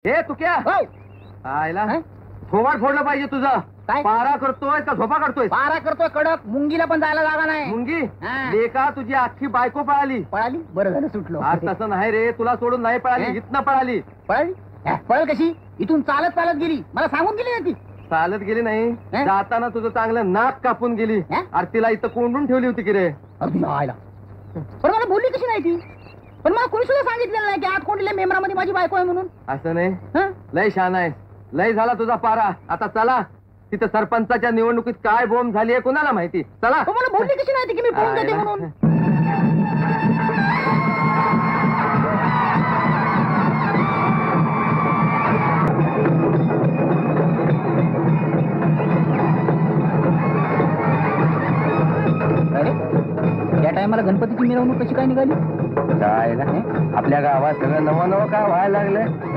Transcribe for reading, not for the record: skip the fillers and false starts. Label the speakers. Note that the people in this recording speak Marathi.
Speaker 1: हे तू क्या आयला थोबाड फोडलं पाहिजे तुझं.
Speaker 2: काय?
Speaker 1: पारा करतोय का झोपा करतोय?
Speaker 2: पारा करतोय कडक. मुंगीला पण जायला जागा नाही.
Speaker 1: मुंगी
Speaker 2: हा.
Speaker 1: लेका तुझी अख्खी बायको पळाली.
Speaker 2: पळाली? बरं झालं सुटलो.
Speaker 1: आज तसं नाही रे, तुला सोडून नाही पळाली,
Speaker 2: हे?
Speaker 1: इथनं पळाली.
Speaker 2: पळाली? पळल कशी? इथून चालत चालत गेली. मला सांगून गेली ना ती.
Speaker 1: चालत गेली नाही,
Speaker 2: हे?
Speaker 1: जाताना तुझं चांगलं नाक कापून गेली.
Speaker 2: हे?
Speaker 1: अरे तिला इथं कोंडून ठेवली होती की रे.
Speaker 2: अगदी आयला. पण मला बोलली कशी नाही ती? पण मला कोणी सुद्धा सांगितलेलं नाही की आत कोंडलेल्या मेमरामध्ये माझी बायको आहे म्हणून.
Speaker 1: असं नाही,
Speaker 2: हं?
Speaker 1: लय छान आहे, लय झाला तुझा पारा. आता चला, तिथं सरपंचाच्या निवडणुकीत काय बोंब झाली आहे कुणाला माहिती. चला.
Speaker 2: पण मला बोलली कशी नाही ती की मी पळून जाते
Speaker 1: आयला.
Speaker 2: म्हणून. अरे या टायमाला गणपतीची मिरवणूक कशी काय निघाली?
Speaker 1: काय ना, आपल्या गावात सगळं नवं नवं काय व्हायला लागलंय.